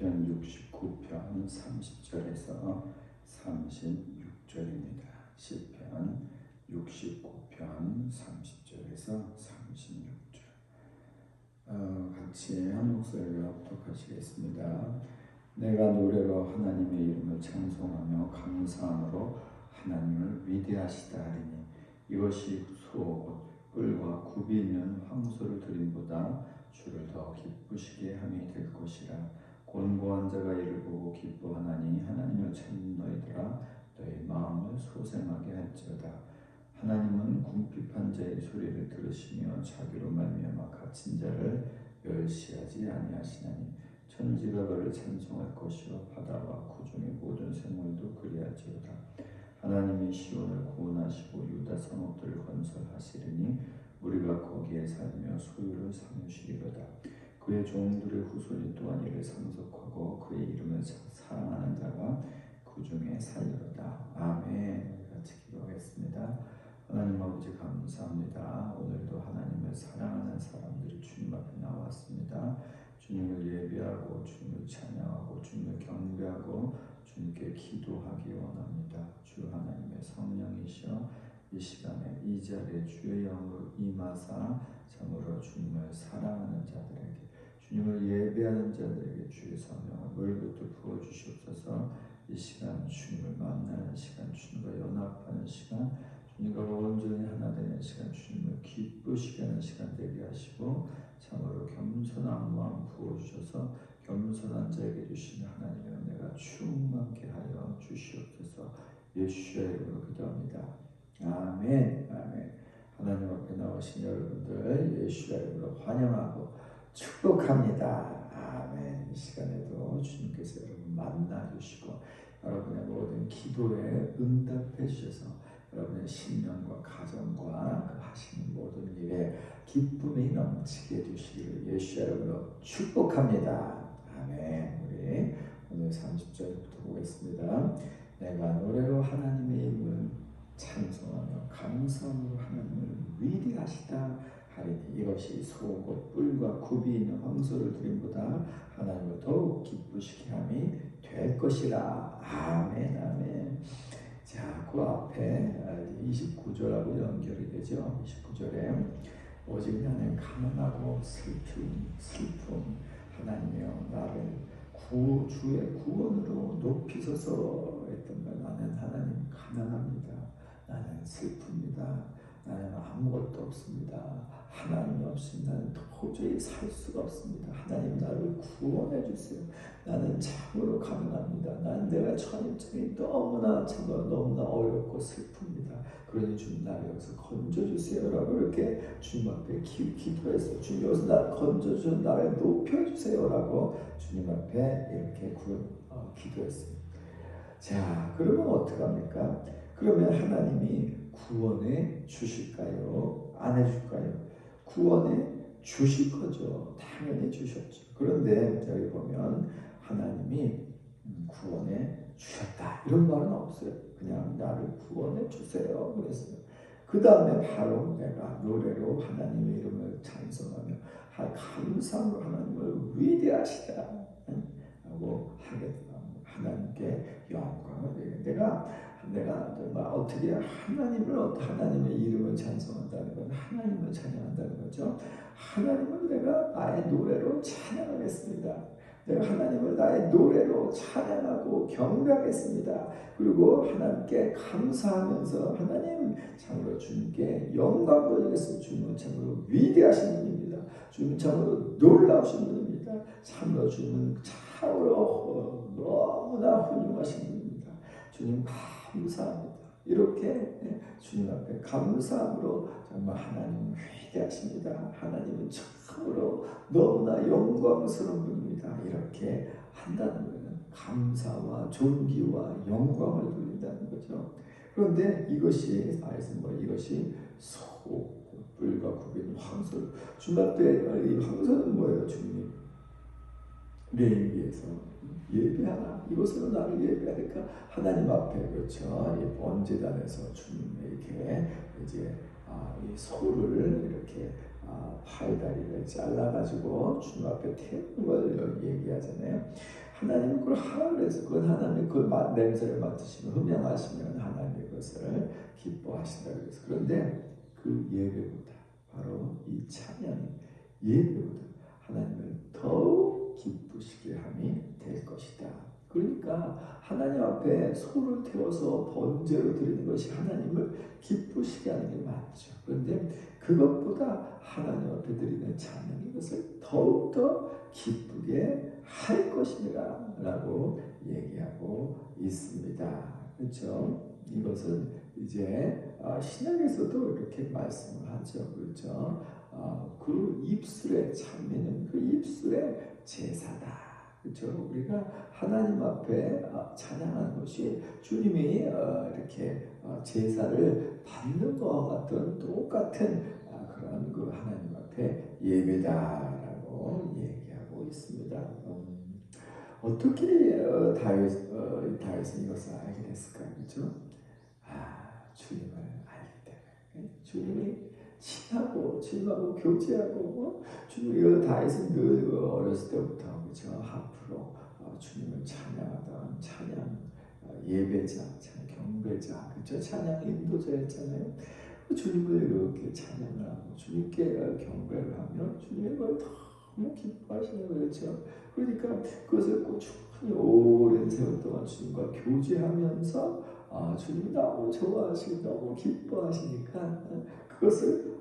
시편 69편 30절에서 36절입니다. 시편 69편 30절에서 36절. 같이 한 목소리로 합독하시겠습니다. 내가 노래로 하나님의 이름을 찬송하며 감사함으로 하나님을 위대하시다 하리니 이것이 소 뿔과 굽이 있는 황소를 드림보다 주를 더 기쁘시게 함이 될 것이라. 곤고한 자가 이를 보고 기뻐하나니 하나님을 찾는 너희들아 너희 마음을 소생하게 할지어다. 하나님은 궁핍한 자의 소리를 들으시며 자기로 말미암아 갇힌 자를 멸시하지 아니하시나니 천지가 그를 찬송할 것이요 바다와 구중의 모든 생물도 그리할지어다. 하나님이 시온을 구원하시고 유다 성읍들을 건설하시리니 우리가 거기에 살며 소유를 삼으시리로다. 그의 종들의 후손이 또한 이를 상속하고 그의 이름을 사랑하는 자가 그 중에 살리로다. 아멘. 같이 기도하겠습니다. 하나님 아버지 감사합니다. 오늘도 하나님을 사랑하는 사람들이 주님 앞에 나왔습니다. 주님을 예배하고 주님을 찬양하고 주님을 경배하고 주님께 기도하기 원합니다. 주 하나님의 성령이시여 이 시간에 이 자리에 주의 영으로 임하사 참으로 주님을 사랑하는 자들에게 주님을 예배하는 자들에게 주의 성령을 물부터 부어주시옵소서. 이 시간 주님을 만나는 시간, 주님과 연합하는 시간, 주님과 온전히 하나 되는 시간, 주님을 기쁘시게 하는 시간 되게 하시고 참으로 겸손한 마음 부어주셔서 겸손한 자에게 주신 하나님의 은혜가 충만케 하여 주시옵소서. 예수의 이름으로 기도합니다. 아멘. 아멘. 하나님 앞에 나오신 여러분들 예수의 이름으로 환영하고 축복합니다. 아멘. 이 시간에도 주님께서 여러분 만나주시고 여러분의 모든 기도에 응답해 주셔서 여러분의 신령과 가정과 그 하시는 모든 일에 기쁨이 넘치게 해주시기를 예수의 이름으로 축복합니다. 아멘. 우리 오늘 30절부터 보겠습니다. 내가 노래로 하나님의 이름을 찬송하며 감사함으로 하나님을 위대하시다 하리니 이것이 소 곧 뿔과 굽이 있는 황소를 드림보다 하나님을 더욱 기쁘시게 함이 될 것이라. 아멘. 아멘. 자, 그 앞에 29절하고 연결이 되죠. 29절에 오직 나는 가난하고 슬픔 하나님이여 나를 주의 구원으로 높이소서 했던 말. 나는 하나님 가난합니다. 나는 슬픕니다. 나는 아무것도 없습니다. 하나님이 없으면 나는 도저히 살 수가 없습니다. 하나님 나를 구원해 주세요. 나는 참으로 가난합니다. 나는 내가 처한 입장이 너무나 어렵고 슬픕니다. 그러니 주님 나를 여기서 건져주세요라고 이렇게 주님 앞에 기도했어요. 주님 여기서 나를 건져주셔서 나를 높여주세요라고 주님 앞에 이렇게 기도했어요. 자, 그러면 어떡합니까? 그러면 하나님이 구원해 주실까요? 안 해줄까요? 구원해 주실 거죠. 당연히 주셨죠. 그런데 여기 보면 하나님이 구원해 주셨다 이런 말은 없어요. 그냥 나를 구원해 주세요 그랬어요. 그 다음에 바로 내가 노래로 하나님의 이름을 찬송하며 감사함으로 하나님을 위대하시다 하고 하겠다. 하나님께 영광을 드리게. 내가 정말 어떻게 하나님의 이름을 찬송한다는 건 하나님을 찬양한다는 거죠. 하나님을 내가 나의 노래로 찬양하겠습니다. 내가 하나님을 나의 노래로 찬양하고 경배하겠습니다. 그리고 하나님께 감사하면서 하나님 참으로 주님께 영광 돌리겠습니다. 주님은 참으로 위대하신 분입니다. 주님은 참으로 놀라우신 분입니다. 참으로 주님은 참으로 너무나 훌륭하신 분입니다. 주님 감사합니다. 이렇게 주님 앞에 감사함으로 정말 하나님은 위대하십니다. 하나님은 참으로 너무나 영광스러운 분입니다. 이렇게 한다는 거예요. 감사와 존귀와 영광을 돌린다는 거죠. 그런데 이것이 소, 뿔과 굽인 황소. 주님 앞에 이 황소는 뭐예요? 주님이 내 위해서 예배하라. 이것으로 나를 예배하니까 하나님 앞에 그렇죠. 이 번제단에서 주님에게 이제 이 소를 이렇게 팔다리를 잘라가지고 주님 앞에 태우는 걸 얘기하잖아요. 하나님은 그걸 하라 그래서 그건 하나님이 그 냄새를 맡으시면 흠양하시면 하나님이 그것을 기뻐하신다 그래서. 그런데 그 예배보다 바로 이 찬양이 예배보다 하나님을 더욱 기쁘시게 함이 될 것이다. 그러니까 하나님 앞에 소를 태워서 번제로 드리는 것이 하나님을 기쁘시게 하는 게 맞죠. 그런데 그것보다 하나님 앞에 드리는 찬양이 것을 더욱더 기쁘게 할 것이니라 라고 얘기하고 있습니다. 그렇죠? 이것은 이제 신약에서도 이렇게 말씀을 하죠. 그렇죠? 그 입술의 찬미는 그 입술의 제사다. 그렇죠? 우리가 하나님 앞에 찬양하는 것이 주님이 이렇게 제사를 받는 것과 같은 똑같은 그런 그 하나님 앞에 예배다라고 얘기하고 있습니다. 어떻게 다윗은 이것을 알게 됐을까? 그렇죠? 주님을 알기 때문에. 주님이 친하고 주님하고 교제하고 주님 다윗은 늘 어렸을 때부터 그렇죠? 앞으로 주님을 찬양하던 찬양 예배자, 찬양 경배자, 그렇죠? 찬양 인도자였잖아요. 주님을 이렇게 찬양을 하고 주님께 경배를 하면 주님의 걸 너무 기뻐하시는 거죠. 그러니까 그것을 꾸준히 오랜 세월 동안 주님과 교제하면서 주님이 너무 좋아하시고 너무 기뻐하시니까 그것을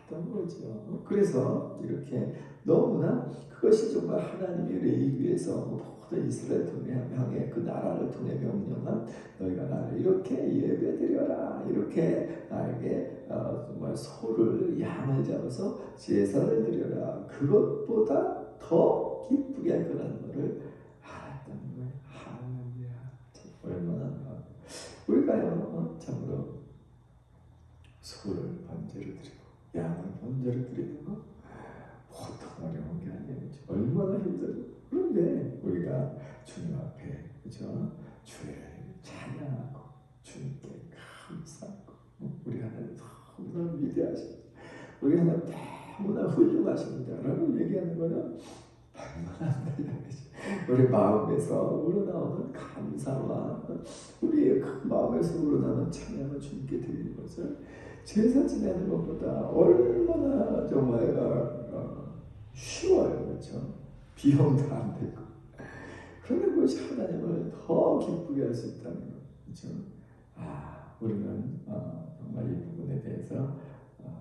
알았던 거죠. 그래서 이렇게 너무나 그것이 정말 하나님의 레위기에서 모든 이스라엘 향해 그 나라를 통해 명령한 너희가 나를 이렇게 예배드려라, 이렇게 나에게 정말 소를 양을 잡아서 제사를 드려라, 그것보다 더 기쁘게 할 거라는 것을 알았다는 거예요. 할렐루야. 얼마나 우리가요 참으로 소를 번제로 드리고 양을 번제로 드리는 거 보통 어려운 게 아니에요. 얼마나 힘들어요. 그런데 우리가 주님 앞에 그죠? 주를 찬양하고 주님께 감사하고 우리 하나님 너무나 위대하십니다. 우리 하나님 너무나 훌륭하십니다 라고 얘기하는 거는 얼마나 안되는지 우리 마음에서 우러나오는 감사와 우리의 그 마음에서 우러나오는 찬양을 주님께 드리는 것을 제사 지내는 것보다 얼마나 정말 쉬워요. 그렇죠? 비용도 안 되고. 그런데 그것이 하나님을 더 기쁘게 할 수 있다는 것. 그렇죠? 우리는 정말 이 부분에 대해서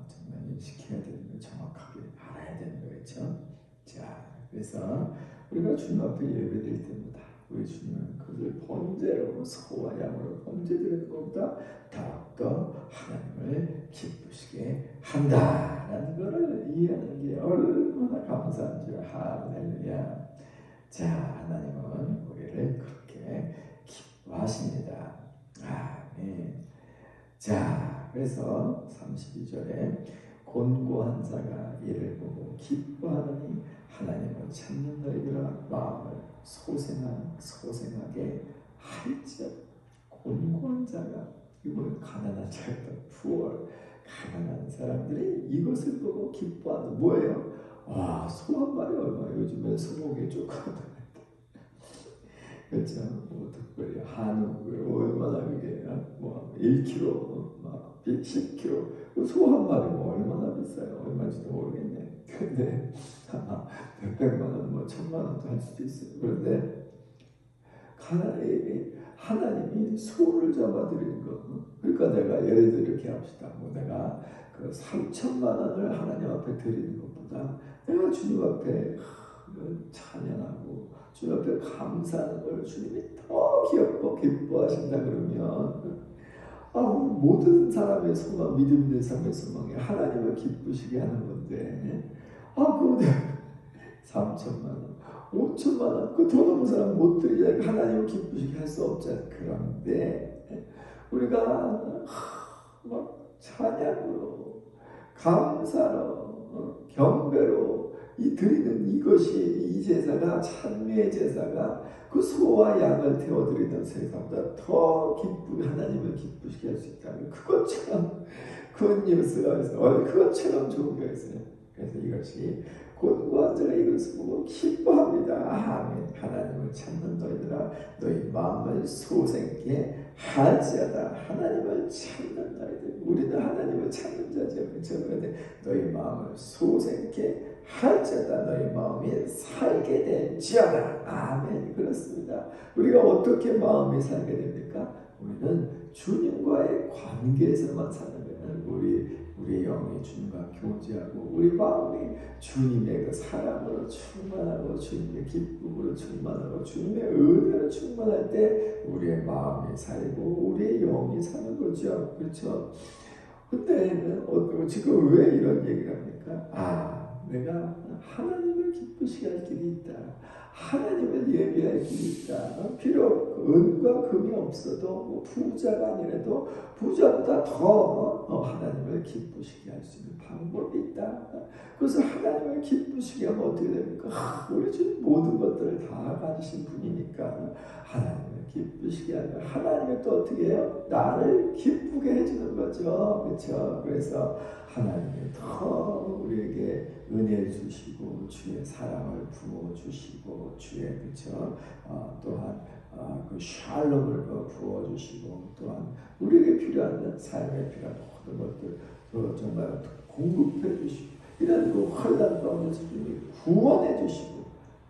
정말 인식해야 되는 걸 정확하게 알아야 되는 거겠죠. 자, 그래서 우리가 주님 앞에 예배드릴 때마다 우리 주님은 그것을 번제로 소와 양으로 번제드리는 것보다 더욱더 하나님을 기쁘시게 한다라는 것을 이해하는 게 얼마나 감사한 줄. 할렐루야. 자, 하나님은 우리를 그렇게 기뻐하십니다. 아멘. 자, 그래서 32절에 곤고한 자가 이를 보고 기뻐하느니 하나님을 찾는 너희들아 마음을 소생하게 할지어다. 곤고한 자가, 이걸 가난한 자였다. 부월 가난한 사람들이 이것을 보고 기뻐하는 뭐예요? 소 한 마리 얼마? 요즘에 소고기 조금 그렇죠? 특별히 한우 얼마나 그게 1kg, 10kg 소 한 마리 얼마나 비싸요? 얼마인지도 모르겠네. 근데 아마 몇백만 원, 1000만 원도 할 수도 있어요. 그런데 하나님이 소를 잡아드리는 거. 그러니까 내가 예를 들어 이렇게 합시다. 내가 그 3천만 원을 하나님 앞에 드리는 것보다 내가 주님 앞에 찬양하고 주님 앞에 감사하는 걸 주님이 더 기뻐하신다 그러면 모든 사람의 소망, 믿음의 삶의 소망이 하나님을 기쁘시게 하는 건데 그거 3천만 원, 5천만 원, 그 돈 없는 사람 못 드리자 하나님을 기쁘시게 할 수 없잖아요. 그런데 우리가 막 찬양으로, 감사로, 경배로 이 드리는 이것이, 이 제사가, 찬미의 제사가 그 소와 양을 태워드리는 제사보다 더 기쁘게 하나님을 기쁘시게 할 수 있다는 그것처럼 굿 뉴스가 있어요. 그것처럼 좋은 게 있어요. 그래서 이것이 권고한 자가 이것을 보고 기뻐합니다. 아멘. 하나님을 찾는 너희들아 너희 마음을 소생케 할지어다. 하나님을 찾는 너희들, 우리는 하나님을 찾는 자죠. 그렇죠? 너희 마음을 소생케 할지어다. 너희 마음이 살게 될지어다. 아멘. 그렇습니다. 우리가 어떻게 마음이 살게 됩니까? 우리는 주님과의 관계에서만 사는 거예요. 우리의 영이 주님과 교제하고 우리 마음이 주님의 그 사랑으로 충만하고 주님의 기쁨으로 충만하고 주님의 은혜로 충만할 때 우리의 마음이 살고 우리의 영이 사는 거죠. 그렇죠? 그때는 지금 왜 이런 얘기를 합니까? 내가 하나님을 기쁘시게 할 길이 있다. 하나님을 예배할 길이 있다. 비록 은과 금이 없어도 부자가 아니라도 부자보다 더 하나님을 기쁘시게 할 수 있는 방법이 있다. 그래서 하나님을 기쁘시게 하면 어떻게 됩니까? 우리 주님 모든 것들을 다 가지신 분이니까 하나님을 기쁘시게 하면 하나님이 또 어떻게 해요? 나를 기쁘게 해주는 거죠. 그렇죠? 그래서 하나님이 더 우리에게 은혜 주시고 주의 사랑을 부어 주시고 주의 그렇죠? 또한 그 샬롬을 부어 주시고 또한 우리에게 필요한 삶에 필요한 모든 것들 정말 공급해 주시고 이런 그 환난 가운데서 구원해 주시고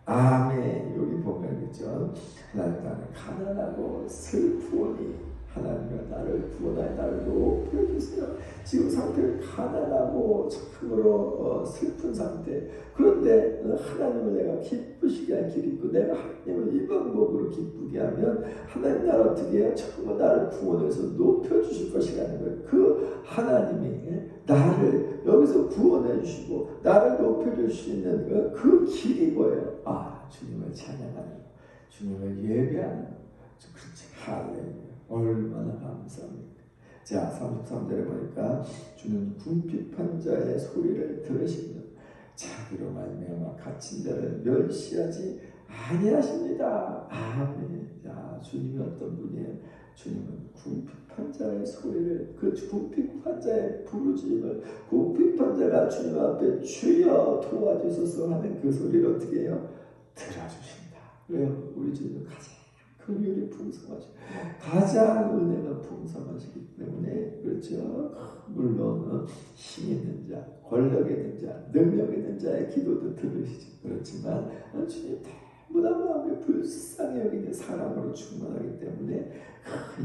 아멘. 여기 보면 그렇죠? 하나님 나는 가난하고 슬프오니 하나님이 나를 구원하여 나를 높여주세요. 지금 상태를 가난하고 참으로 슬픈 상태. 그런데 하나님을 내가 기쁘시게 할 길이 있고 내가 하나님을 이 방법으로 기쁘게 하면 하나님 나를 어떻게 해요? 정말 나를 구원해서 높여주실 것이라는 거예요. 그 하나님이 나를 여기서 구원해 주시고 나를 높여줄 수 있는 그 길이 뭐예요? 주님을 찬양하는 거, 주님을 예배하는 거. 그렇지. 할렐루야. 얼마나 감사합니까? 자, 33절에 보니까 주는 궁핍한 자의 소리를 들으시며 자기로 말미암아 갇힌 자를 멸시하지 아니하십니다. 아멘. 자, 주님이 어떤 분이에요? 주님은 궁핍한 자의 소리를, 그 궁핍한 자의 부르짖음을, 궁핍한 자가 주님 앞에 주여 도와주소서 하는 그 소리를 어떻게 해요? 들어주신다. 왜요? 우리 주님은 가장 긍휼이 풍성하시고 가장 은혜가 풍성하시기 때문에 그렇죠. 물론 힘 있는 자, 권력 있는 자, 능력 있는 자의 기도도 들으시죠. 그렇지만 주님 대부분 마음에 불쌍히 여기는 사랑으로 충만하기 때문에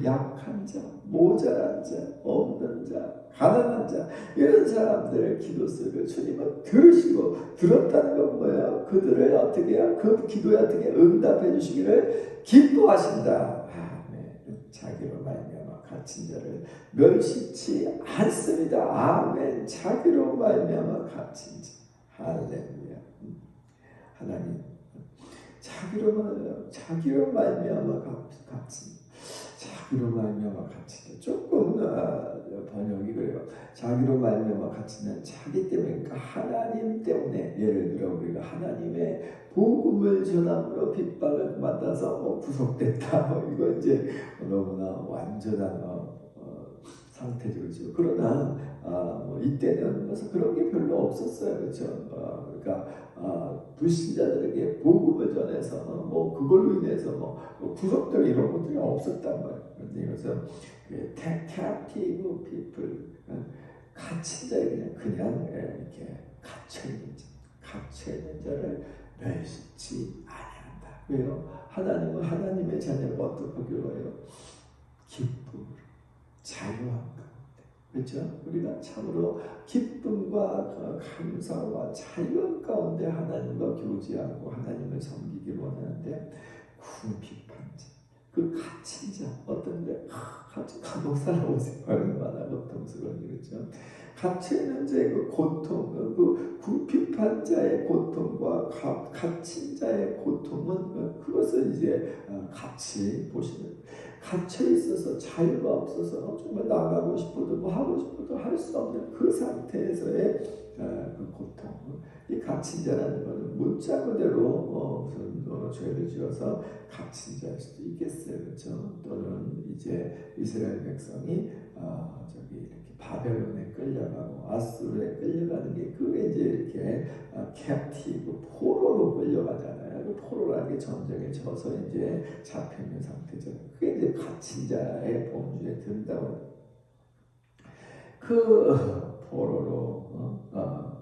약한 자, 모자란 자, 없는 자, 가난한 자 이런 사람들의 기도 속을 주님은 들으시고 들었다는 건 뭐예요? 그들을 어떻게 해요? 그 기도에 어떻게 응답해 주시기를 기뻐하신다. 아멘. 자기로 말미암아 갇힌 자를 멸시치 않습니다. 아멘. 자기로 말미암아 갇힌 자. 할렐루야. 하나님 자기로 말미암아 갇힌 자기로 말미암아 갇힌 조금 번역이 그래요. 자기로 말미암아 갇힌 자기 때문에 그러니까 하나님 때문에 예를 들어 우리가 하나님의 복음을 전함으로 핍박을 받아서 구속됐다. 이거 이제 너무나 완전한 상태죠. 그렇죠? 그러나 이때는 그래서 그런 게 별로 없었어요. 그렇죠? 그러니까 불신자들에게 복음을 전해서 그걸로 인해서 구속될 이런 것들이 없었단 말이에요. 그런데 이것은 captive people, 갇힌 자에게 그냥 이렇게 갇혀있는 자를 멸시치 아니한다. 왜요? 하나님은 하나님의 자녀를 어떻게 하기로 해요? 기쁨으로 자유한 가운데. 그렇죠? 우리가 참으로 기쁨과 감사와 자유한 가운데 하나님과 교제하고 하나님을 섬기기를 원하는데 궁핍한 자, 그 갇힌 자, 어떤데 감옥 살아오세요. 얼마나 고통스러운지. 그렇죠? 갇혀있는 자의 그 고통, 그 궁핍한 자의 고통과 갇힌 자의 고통은 그것을 이제 같이 보시는, 갇혀 있어서 자유가 없어서 정말 나가고 싶어도 하고 싶어도 할 수 없는 그 상태에서의 그 고통. 이 갇힌 자라는 것은 문자 그대로 무슨 죄를 지어서 갇힌 자일 수도 있겠어요. 그렇죠? 또는 이제 이스라엘 백성이 이렇게 바벨론에 끌려가고 아수르에 끌려가는 게 그게 이제 이렇게 캡티브 포로로 끌려가잖아요. 그 포로라는 게 전쟁에 져서 이제 잡혀 있는 상태죠. 그게 이제 갇힌 자의 범주에 든다고. 그 포로로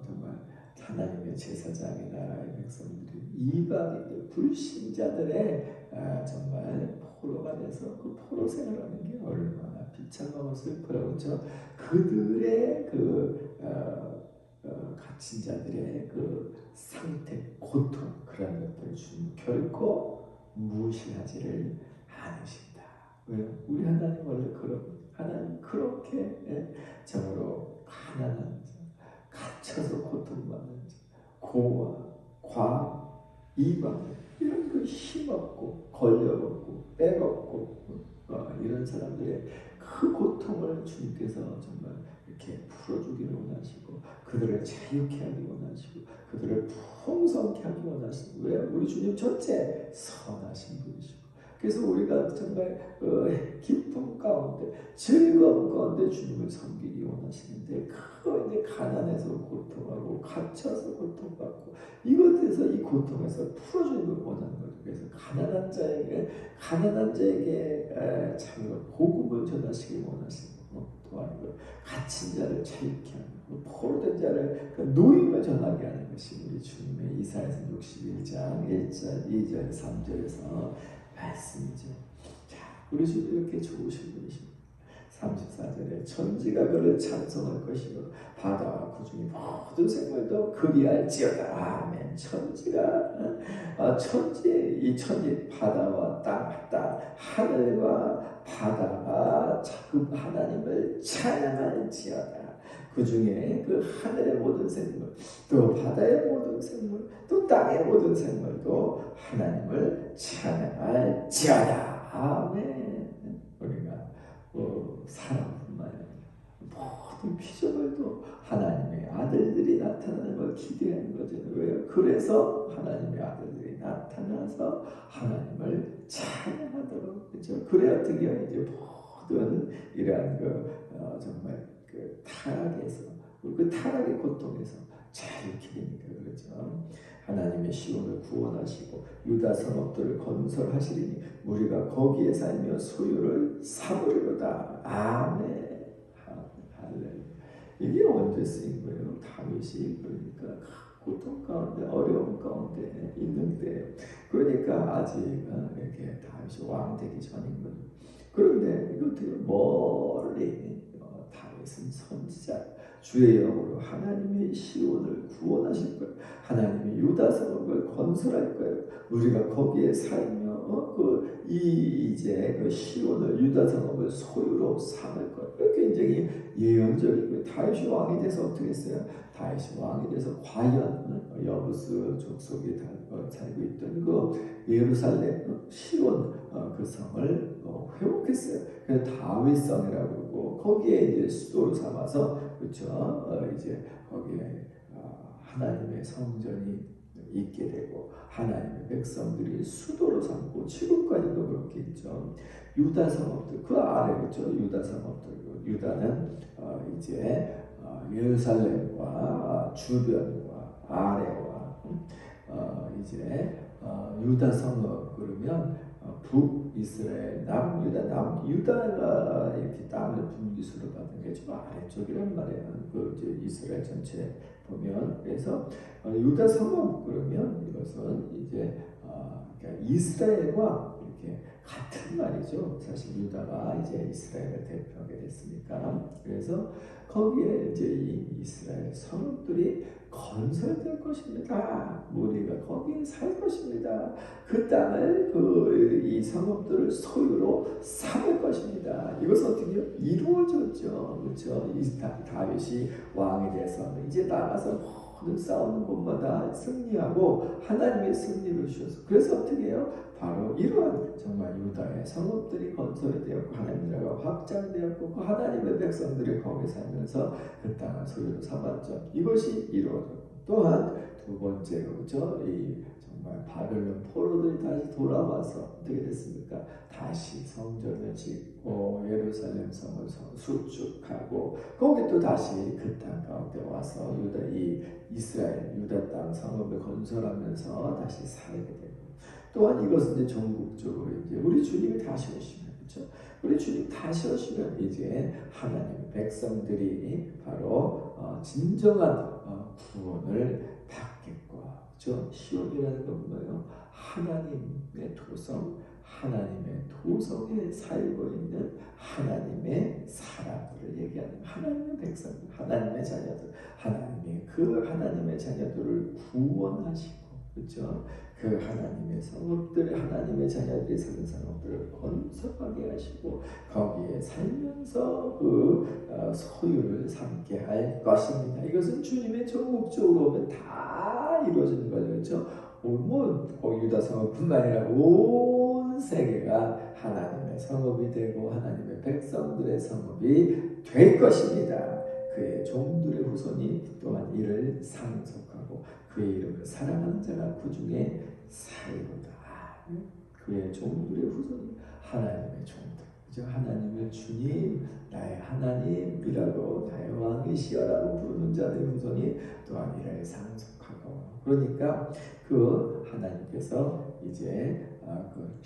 정말 하나님의 제사장의 나라의 백성들이 이방인들 불신자들의 정말 포로가 돼서 그 포로 생활하는 게 얼마나 비참하고 슬퍼요. 그렇죠? 그들의 갇힌 자들의 그 상태, 고통 그런 것들을 주님 결코 무시하지를 않으신다. 왜요? 우리 하나님 원래 하나님 그렇게 정으로 가난한 자, 갇혀서 고통받는 자, 고아, 과, 이방 이런 그 힘없고 걸려먹고 빼먹고 이런 사람들의 그 고통을 주님께서 정말 이렇게 풀어주기를 원하시고 그들을 자유케 하기 원하시고 그들을 풍성케 하기 원하시고 왜? 우리 주님 첫째 선하신 분이시고 그래서 우리가 정말 기쁨 가운데 즐거움 가운데 주님을 섬기기 원하시는데 그거 이제 가난해서 고통하고 갇혀서 고통받고 이것에서 이 고통에서 풀어주는 걸 원하는 거죠. 그래서 가난한 자에게 참으로 복음을 전하시기 원하시고 또한 갇힌 자를 자유케 하고 포로된 자를 노임을 전하게 하는 것이 우리 주님의 이사야서 61장 1절 2절 3절에서 말씀이죠. 자, 우리 주님 이렇게 좋으신 분이십니다. 34절에 천지가 그를 찬송할 것이요 바다와 그 중에 모든 생물도 그리할지어다. 아멘. 천지 바다와 땅 하늘과 바다가 자꾸 하나님을 찬양할지어다. 그 중에 그 하늘의 모든 생물, 또 바다의 모든 생물, 또 땅의 모든 생물도 하나님을 찬양할지어다. 아멘. 우리가 사람뿐만 아니라 모든 피조물도 하나님의 아들들이 나타나는 걸 기대하는 거죠. 왜요? 그래서 하나님의 아들들이 나타나서 하나님을 찬양하도록 그렇죠. 그래야 어떻게 이제 모든 이러한 정말 타락에서 그 타락의 고통에서 자유케 되니까 그렇죠. 하나님의 시온을 구원하시고 유다 성읍들을 건설하시리니 우리가 거기에 살며 소유를 삼으리로다. 아멘. 할렐루야. 이게 언제 쓰인 거예요? 다윗이 그러니까 고통 가운데 어려움 가운데 있는데 그러니까 아직 이렇게 다윗이 왕 되기 전인 거죠. 그런데 이것도 멀리 다윗은 선지자 주의 영으로 하나님의 시온을 구원하실 거예요. 하나님의 유다 성읍을 건설할 거예요. 우리가 거기에 살며 이제 그 시온을 유다 성읍을 소유로 삼을 거예요. 굉장히 예언적이고 다윗이 왕이 돼서 어떻게 했어요? 다윗이 왕이 돼서 과연 여부스 족속이 살고 있던 그 예루살렘 시온 그 성을 회복했어요. 그래서 다윗성이라고 그러고 거기에 이제 수도를 삼아서 그렇죠. 이제 거기에 하나님의 성전이 있게 되고 하나님의 백성들이 수도로 삼고 지금까지도 그렇게 있죠. 유다 성읍들 그 아래 그렇죠. 유다 성읍들 유다는 이제 예루살렘과 주변과 아래와 이제 유다 성읍 그러면 북이스라엘, 유다가 이렇게 땅을 분기수로 받은 게 좀 아래쪽이란 말이에요. 그 이제 이스라엘 전체 보면 그래서 유다 성읍 그러면 이것은 이제 그러니까 이스라엘과 이렇게 같은 말이죠. 사실 유다가 이제 이스라엘을 대표하게 됐으니까 그래서 거기에 이제 이 이스라엘 성읍들이 건설될 것입니다. 우리가 거기에 살 것입니다. 그 땅을 이 성읍들을 소유로 삼을 것입니다. 이것은 어떻게 이루어졌죠, 그렇죠? 다윗이 왕이 돼서 이제 나가서 모든 싸우는 곳마다 승리하고 하나님의 승리를 주셔서 그래서 어떻게 해요? 바로 이러한 정말 유다의 성읍들이 건설이 되었고 하나님 나라가 확장되었고 그 하나님의 백성들이 거기 살면서 그 땅을 소유로 삼았죠. 이것이 이루어졌고 또한 두 번째로 그렇죠? 이 정말 바벨론 포로들이 다시 돌아와서 어떻게 됐습니까? 다시 성전을 짓고 예루살렘 성을 수축하고 거기 또 다시 그 땅 가운데 와서 이스라엘 유다 땅 성읍을 건설하면서 다시 살게 되고, 또한 이것은 이제 전국적으로 이제 우리 주님이 다시 오시면, 그렇죠? 우리 주님 다시 오시면 이제 하나님의 백성들이 바로 진정한 구원을 받겠고, 그렇죠? 시온이라는 건 뭐예요? 하나님의 도성, 하나님의 도성에 살고 있는 하나님의 사람들을 얘기하는 하나님의 백성들, 하나님의 자녀들, 하나님의 자녀들을 구원하시고, 그렇죠? 그 하나님의 성읍들, 하나님의 자녀들이 사는 성읍들을 건설하게 하시고 거기에 살면서 그 소유를 삼게 할 것입니다. 이것은 주님의 전국적으로 오면 다 이루어지는 거죠. 그렇죠? 유다 성읍뿐만 아니라 온 세계가 하나님의 성읍이 되고 하나님의 백성들의 성읍이 될 것입니다. 그의 종들의 후손이 또한 이를 상속하고 그의 이름을 사랑하는 자가 그 중에 살리로다. 그의 종들의 후손이 하나님의 종들, 그죠? 하나님의 주님, 나의 하나님이라고, 나의 왕이시여라고 부르는 자들의 후손이 또한 이를 상속하고, 그러니까 그 하나님께서 이제 그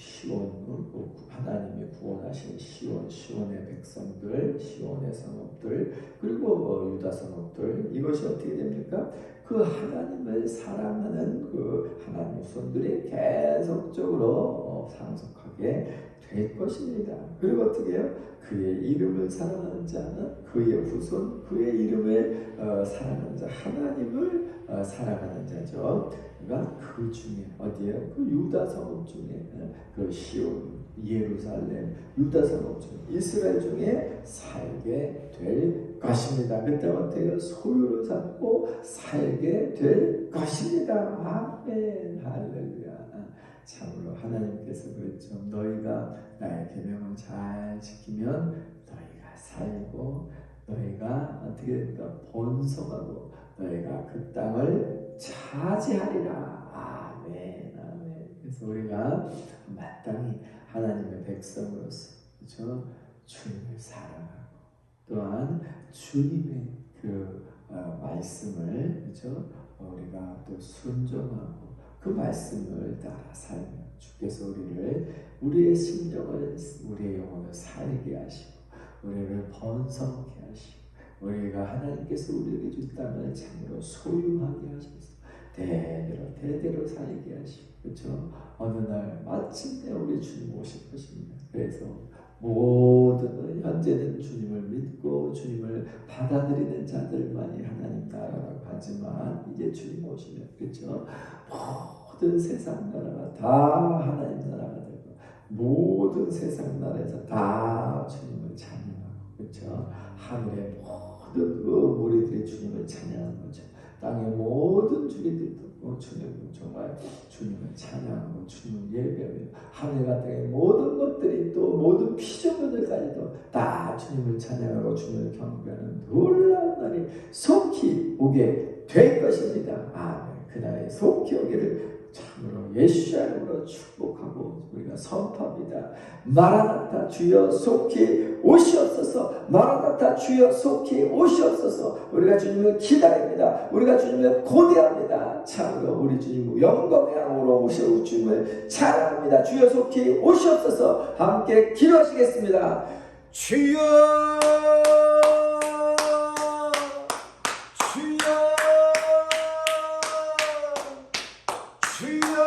하나님이 구원하신 시온의 백성들, 시온의 성읍들, 그리고 유다 성읍들, 이것이 어떻게 됩니까? 그 하나님을 사랑하는 그 하나님의 손들이 계속적으로 상속하게 될 것입니다. 그리고 어떻게 해요? 그의 이름을 사랑하는 자는 그의 후손, 그의 이름을 사랑하는 자, 하나님을 사랑하는 자죠. 그러니까 그 중에 어디에요? 그 유다 성읍 중에, 그 시온, 예루살렘, 유다 성읍 중에, 이스라엘 중에 살게 될 것입니다. 그때 어때요? 소유를 삼고 살게 될 것입니다. 아멘, 할렐루야. 참으로 하나님께서 그랬죠. 너희가 나의 계명을 잘 지키면 너희가 살고, 너희가 어떻게 됩니까? 번성하고 너희가 그 땅을 차지하리라. 아멘, 아멘. 그래서 우리가 마땅히 하나님의 백성으로서, 그렇죠? 주님을 사랑하고 또한 주님의 그 말씀을, 그렇죠? 우리가 또 순종하고 그 말씀을 따라 살면 주께서 우리의 심령을, 우리의 영혼을 살게 하시고 우리를 번성케 하시고 우리가 하나님께서 우리에게 준 땅을 참으로 소유하게 하셔서 대대로 살게 하시고, 그렇죠? 어느 날 마침내 우리 주님 오실 것입니다. 그래서 모든 현재는 주님을 믿고 주님을 받아들이는 자들만이 하나님 나라라고 하지만 이제 주님 오시면, 그렇죠? 모든 세상 나라가 다 하나님 나라가 되고 모든 세상 나라에서 다 주님을 찬양하고, 그렇죠? 하늘의 모든 그 무리들이 주님을 찬양하는 거죠. 땅의 모든 주민들도 주님, 정말 주님을 찬양하고 주님을 예배하며 하늘과 땅의 모든 것들이 또 모든 피조물들까지도 다 주님을 찬양하고 주님을 경배하는 놀라운 날이 속히 오게 될 것입니다. 아멘. 그 날이 속히 오기를 참으로 예수의 이름으로 축복하고 우리가 선포합니다. 마라나타 주여 속히 오시옵소서. 마라나타 주여 속히 오시옵소서. 우리가 주님을 기다립니다. 우리가 주님을 고대합니다. 참으로 우리 주님 영광의 영으로 오시오 주님을 찬양합니다. 주여 속히 오시옵소서. 함께 기도하시겠습니다. 주여 주여